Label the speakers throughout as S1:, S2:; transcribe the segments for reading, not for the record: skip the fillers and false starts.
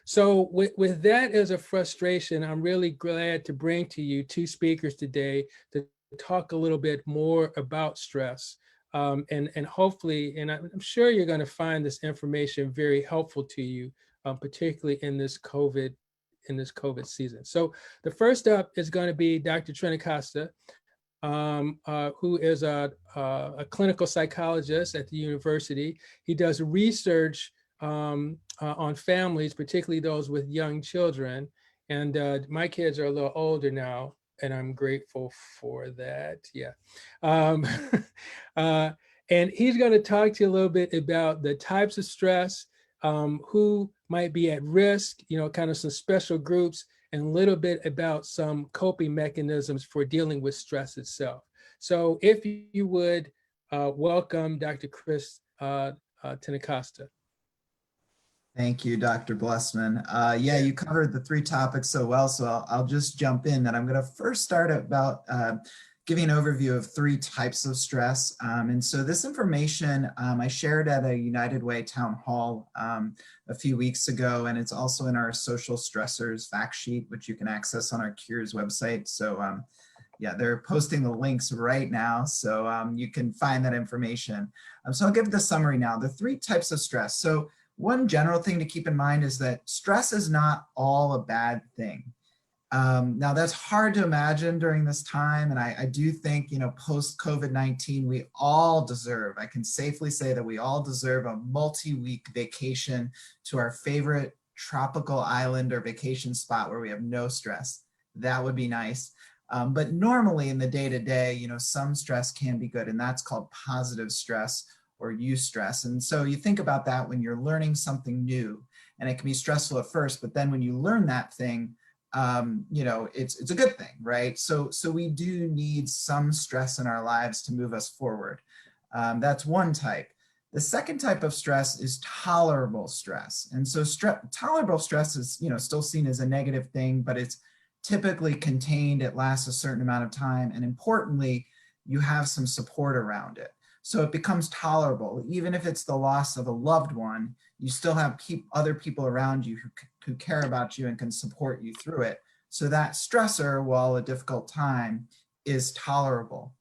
S1: So with that as a frustration, I'm really glad to bring to you two speakers today to talk a little bit more about stress. And hopefully, and I'm sure you're going to find this information very helpful to you, particularly in this COVID season. So the first up is going to be Dr. Trentacosta, who is a clinical psychologist at the university. He does research on families, particularly those with young children. And my kids are a little older now, and I'm grateful for that. Yeah. Um, uh, and he's going to talk to you a little bit about the types of stress, who might be at risk, kind of some special groups, and a little bit about some coping mechanisms for dealing with stress itself. So if you would welcome Dr. Chris Trentacosta.
S2: Thank you, Dr. Blessman. Yeah, you covered the three topics so well, so I'll just jump in. And I'm going to first start about giving an overview of three types of stress. And so this information I shared at a United Way town hall a few weeks ago, and it's also in our social stressors fact sheet, which you can access on our Cures website. So yeah, they're posting the links right now, so you can find that information. So I'll give the summary now. The three types of stress. So one general thing to keep in mind is that stress is not all a bad thing. Now that's hard to imagine during this time. And I do think, post COVID-19, we all deserve, I can safely say that we all deserve a multi-week vacation to our favorite tropical island or vacation spot where we have no stress. That would be nice. But normally in the day-to-day, some stress can be good, and that's called positive stress or eustress. And so you think about that when you're learning something new, and it can be stressful at first, but then when you learn that thing, it's a good thing, right? So we do need some stress in our lives to move us forward. That's one type. The second type of stress is tolerable stress. And so tolerable stress is, still seen as a negative thing, but it's typically contained, it lasts a certain amount of time, and importantly, you have some support around it. So it becomes tolerable. Even if it's the loss of a loved one, you still have other people around you who care about you and can support you through it. So that stressor, while a difficult time, is tolerable.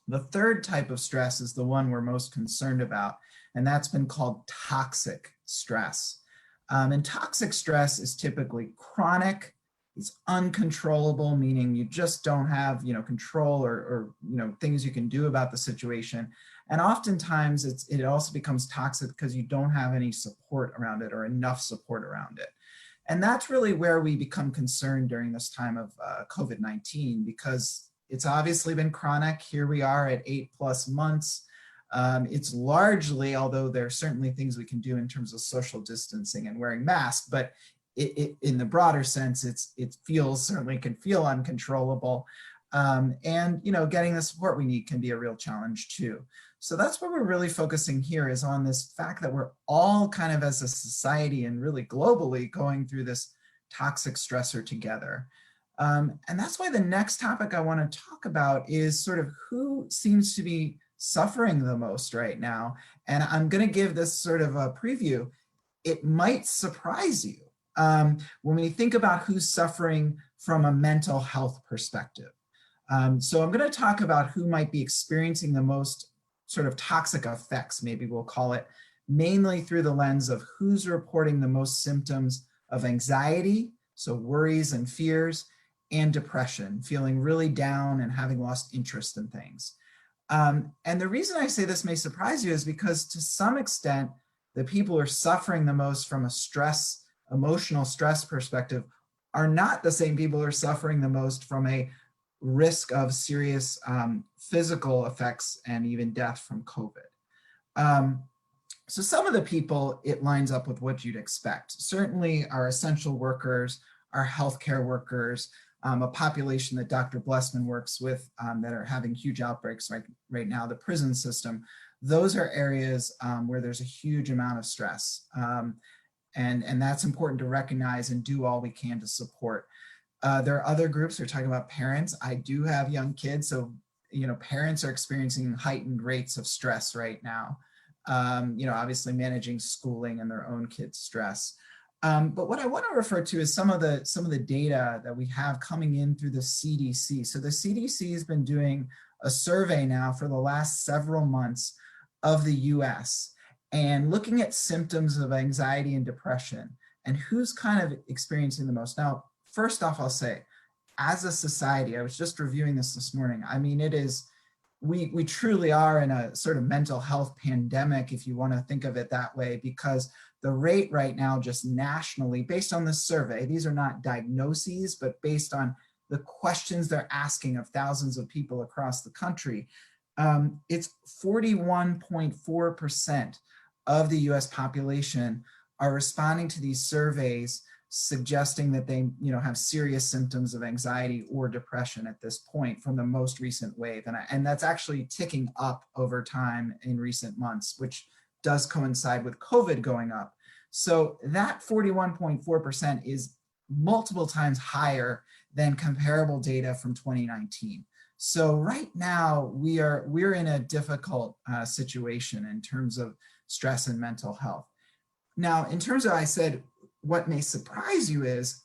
S2: The third type of stress is the one we're most concerned about, and that's been called toxic stress. And toxic stress is typically chronic. It's uncontrollable, meaning you just don't have, control or things you can do about the situation. And oftentimes it also becomes toxic because you don't have any support around it or enough support around it. And that's really where we become concerned during this time of COVID-19, because it's obviously been chronic. Here we are at 8+ months. It's largely, although there are certainly things we can do in terms of social distancing and wearing masks, but in the broader sense, it certainly can feel uncontrollable. And getting the support we need can be a real challenge too. So that's what we're really focusing here, is on this fact that we're all kind of as a society and really globally going through this toxic stressor together. And that's why the next topic I want to talk about is sort of who seems to be suffering the most right now. And I'm going to give this sort of a preview. It might surprise you when we think about who's suffering from a mental health perspective. So I'm going to talk about who might be experiencing the most sort of toxic effects, maybe we'll call it, mainly through the lens of who's reporting the most symptoms of anxiety, so worries and fears, and depression, feeling really down and having lost interest in things. And the reason I say this may surprise you is because to some extent, the people who are suffering the most from a emotional stress perspective are not the same people who are suffering the most from a risk of serious physical effects and even death from COVID. So some of the people, it lines up with what you'd expect. Certainly our essential workers, our healthcare workers, a population that Dr. Blessman works with that are having huge outbreaks right now, the prison system. Those are areas where there's a huge amount of stress. And that's important to recognize and do all we can to support. There are other groups, we're talking about parents. I do have young kids, so parents are experiencing heightened rates of stress right now. Obviously managing schooling and their own kids' stress. But what I want to refer to is some of the data that we have coming in through the CDC. So the CDC has been doing a survey now for the last several months of the US and looking at symptoms of anxiety and depression and who's kind of experiencing the most. Now, first off, I'll say, as a society, I was just reviewing this morning. I mean, it is, we truly are in a sort of mental health pandemic, if you want to think of it that way, because the rate right now just nationally, based on this survey, these are not diagnoses, but based on the questions they're asking of thousands of people across the country, it's 41.4% of the US population are responding to these surveys suggesting that they have serious symptoms of anxiety or depression at this point from the most recent wave. And that's actually ticking up over time in recent months, which does coincide with COVID going up. So that 41.4% is multiple times higher than comparable data from 2019. So right now we're in a difficult situation in terms of stress and mental health. Now, in terms of, I said, what may surprise you is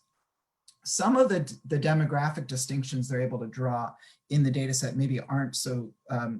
S2: some of the demographic distinctions they're able to draw in the data set maybe aren't so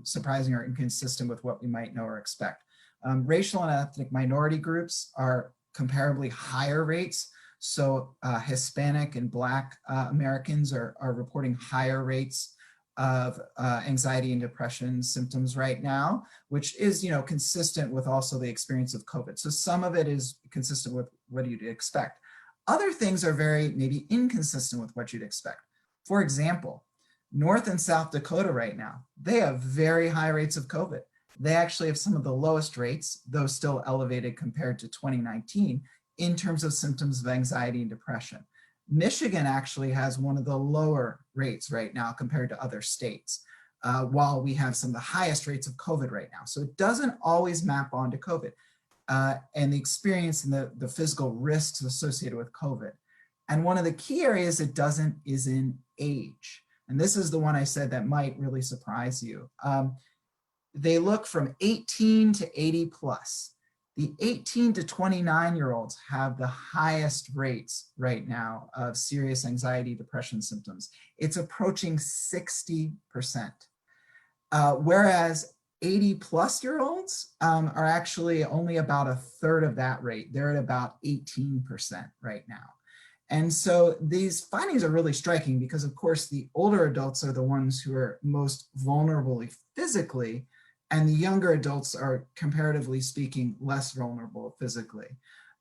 S2: surprising or inconsistent with what we might know or expect. Racial and ethnic minority groups are comparably higher rates. So Hispanic and Black Americans are reporting higher rates of anxiety and depression symptoms right now, which is consistent with also the experience of COVID. So some of it is consistent with what you'd expect. Other things are very maybe inconsistent with what you'd expect. For example, North and South Dakota right now, they have very high rates of COVID. They actually have some of the lowest rates, though still elevated compared to 2019, in terms of symptoms of anxiety and depression. Michigan actually has one of the lower rates right now compared to other states, while we have some of the highest rates of COVID right now. So it doesn't always map onto COVID and the experience and the physical risks associated with COVID. And one of the key areas it doesn't is in age. And this is the one I said that might really surprise you. They look from 18 to 80 plus. The 18 to 29-year-olds have the highest rates right now of serious anxiety, depression symptoms. It's approaching 60%. Whereas 80 plus year olds are actually only about a third of that rate. They're at about 18% right now. And so these findings are really striking because, of course, the older adults are the ones who are most vulnerable physically, and the younger adults are, comparatively speaking, less vulnerable physically.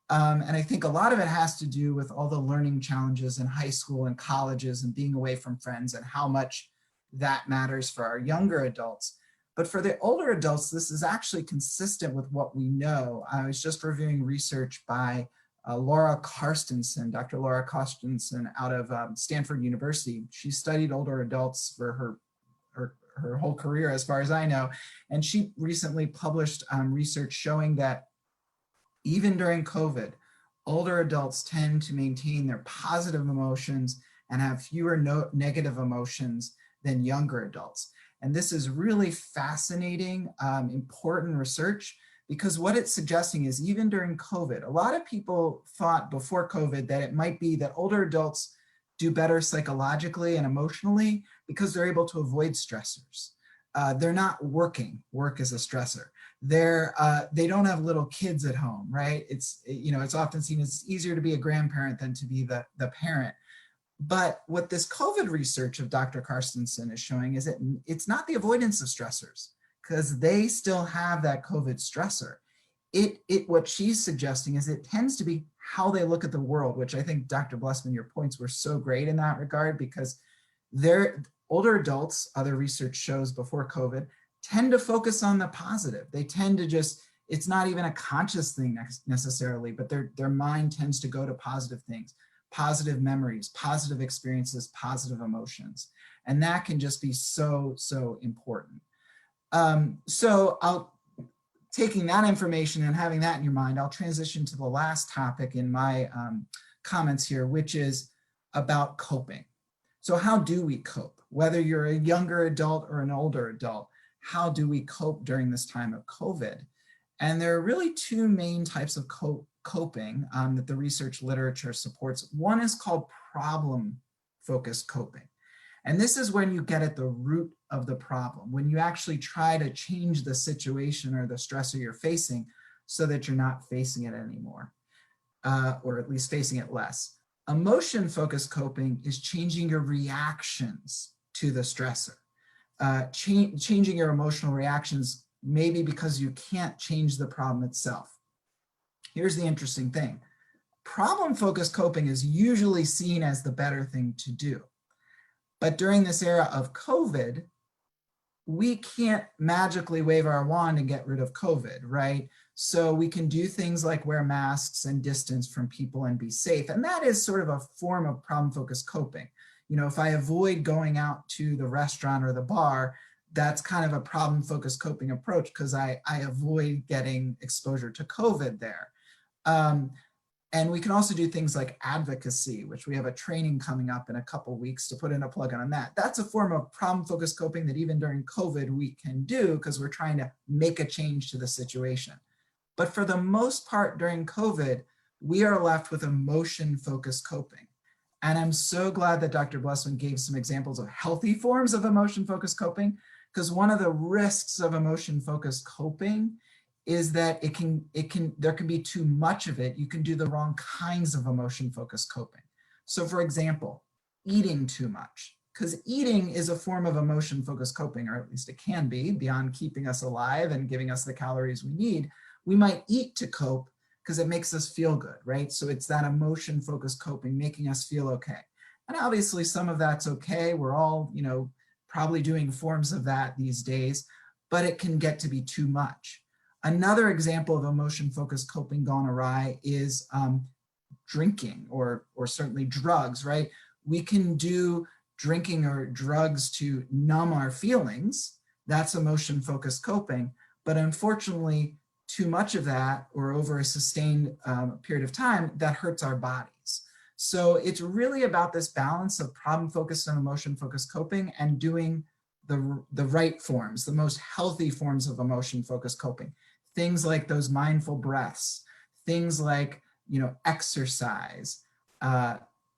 S2: And I think a lot of it has to do with all the learning challenges in high school and colleges and being away from friends and how much that matters for our younger adults. But for the older adults, this is actually consistent with what we know. I was just reviewing research by Laura Carstensen, Dr. Laura Carstensen out of Stanford University. She studied older adults for her whole career, as far as I know. And she recently published research showing that even during COVID, older adults tend to maintain their positive emotions and have fewer negative emotions than younger adults. And this is really fascinating, important research, because what it's suggesting is even during COVID, a lot of people thought before COVID that it might be that older adults do better psychologically and emotionally because they're able to avoid stressors. They're not working. Work is a stressor. They don't have little kids at home, right? It's often seen as easier to be a grandparent than to be the parent. But what this COVID research of Dr. Carstensen is showing is that it's not the avoidance of stressors, because they still have that COVID stressor. What she's suggesting is it tends to be how they look at the world, which I think, Dr. Blessman, your points were so great in that regard, because they're older adults, other research shows before COVID, tend to focus on the positive. They tend to just, it's not even a conscious thing necessarily, but their mind tends to go to positive things, positive memories, positive experiences, positive emotions. And that can just be so, so important. So taking that information and having that in your mind, I'll transition to the last topic in my comments here, which is about coping. So how do we cope? Whether you're a younger adult or an older adult, how do we cope during this time of COVID? And there are really two main types of coping that the research literature supports. One is called problem-focused coping. And this is when you get at the root of the problem, when you actually try to change the situation or the stressor you're facing so that you're not facing it anymore, or at least facing it less. Emotion-focused coping is changing your reactions to the stressor. Changing your emotional reactions, maybe because you can't change the problem itself. Here's the interesting thing. Problem-focused coping is usually seen as the better thing to do. But during this era of COVID, we can't magically wave our wand and get rid of COVID, right? So we can do things like wear masks and distance from people and be safe. And that is sort of a form of problem-focused coping. You know, if I avoid going out to the restaurant or the bar, that's kind of a problem-focused coping approach because I avoid getting exposure to COVID there. And we can also do things like advocacy, which we have a training coming up in a couple of weeks to put in a plug on that. That's a form of problem-focused coping that even during COVID we can do because we're trying to make a change to the situation. But for the most part during COVID, we are left with emotion-focused coping. And I'm so glad that Dr. Blessman gave some examples of healthy forms of emotion-focused coping, because one of the risks of emotion-focused coping is that there can be too much of it. You can do the wrong kinds of emotion-focused coping. So for example, eating too much, because eating is a form of emotion-focused coping, or at least it can be, beyond keeping us alive and giving us the calories we need. We might eat to cope because it makes us feel good, right? So it's that emotion-focused coping, making us feel okay. And obviously some of that's okay. We're all, you know, probably doing forms of that these days, but it can get to be too much. Another example of emotion-focused coping gone awry is drinking or certainly drugs, right? We can do drinking or drugs to numb our feelings. That's emotion-focused coping. But unfortunately, too much of that or over a sustained period of time, that hurts our bodies. So it's really about this balance of problem-focused and emotion-focused coping and doing the right forms, the most healthy forms of emotion-focused coping. Things like those mindful breaths, things like, you know, exercise,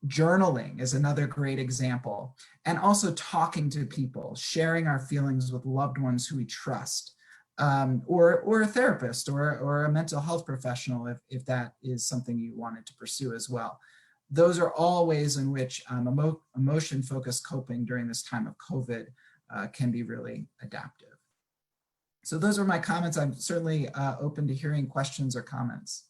S2: journaling is another great example. And also talking to people, sharing our feelings with loved ones who we trust, or a therapist or a mental health professional if that is something you wanted to pursue as well. Those are all ways in which emotion-focused coping during this time of COVID can be really adaptive. So those are my comments. I'm certainly open to hearing questions or comments.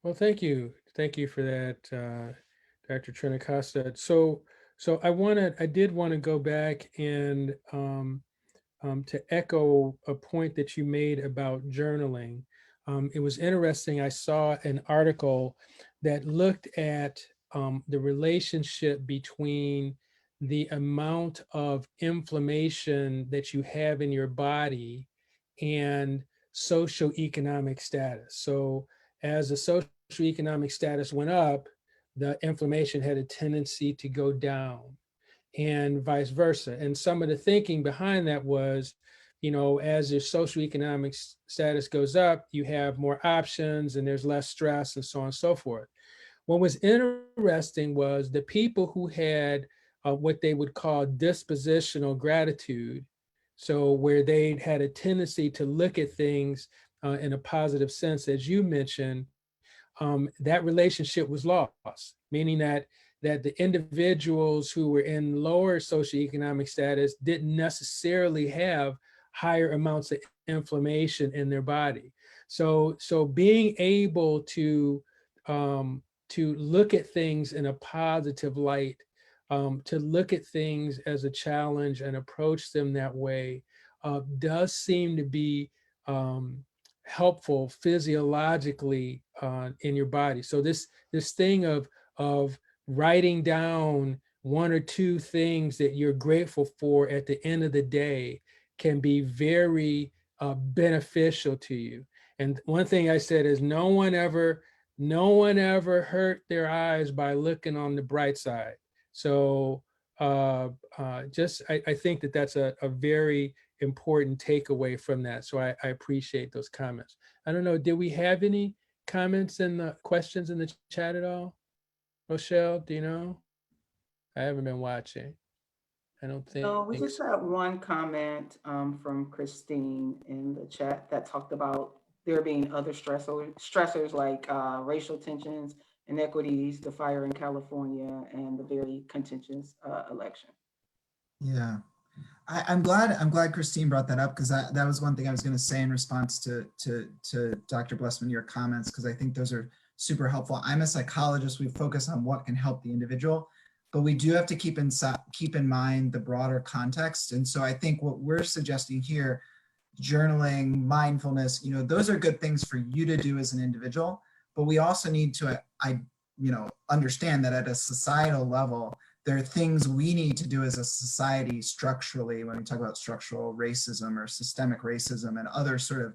S1: Well, thank you. Thank you for that, Dr. Trentacosta. So I did want to go back and to echo a point that you made about journaling. It was interesting. I saw an article that looked at the relationship between the amount of inflammation that you have in your body and socioeconomic status. So as the socioeconomic status went up, the inflammation had a tendency to go down, and vice versa. And some of the thinking behind that was, you know, as your socioeconomic status goes up, you have more options and there's less stress and so on and so forth. What was interesting was the people who had what they would call dispositional gratitude, so where they had a tendency to look at things in a positive sense, as you mentioned, that relationship was lost, meaning that the individuals who were in lower socioeconomic status didn't necessarily have higher amounts of inflammation in their body. So being able to look at things in a positive light, to look at things as a challenge and approach them that way, does seem to be helpful physiologically in your body. So this thing of writing down one or two things that you're grateful for at the end of the day can be very beneficial to you. And one thing I said is no one ever hurt their eyes by looking on the bright side. So I think that that's a very important takeaway from that. So I appreciate those comments. I don't know, did we have any comments and the questions in the chat at all? Rochelle, do you know? I haven't been watching. I don't
S3: No, we
S1: think
S3: just
S1: so.
S3: had one comment from Christine in the chat that talked about there being other stressors like racial tensions, inequities, the fire in California, and the very contentious election.
S2: Yeah. I'm glad Christine brought that up, because that was one thing I was going to say in response to Dr. Blessman, your comments, because I think those are super helpful. I'm a psychologist. We focus on what can help the individual, but we do have to keep in mind the broader context. And so I think what we're suggesting here, journaling, mindfulness, those are good things for you to do as an individual, but we also need to understand that at a societal level, there are things we need to do as a society structurally when we talk about structural racism or systemic racism and other sort of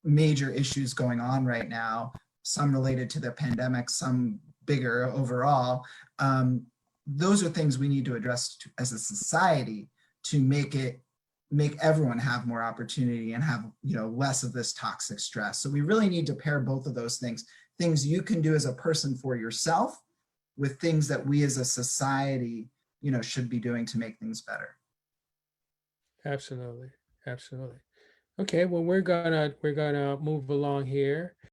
S2: major issues going on right now, some related to the pandemic, some bigger overall. Those are things we need to address as a society to make everyone have more opportunity and have less of this toxic stress. So we really need to pair both of those things you can do as a person for yourself with things that we as a society should be doing to make things better.
S1: Absolutely. Absolutely. Okay, well, we're gonna move along here.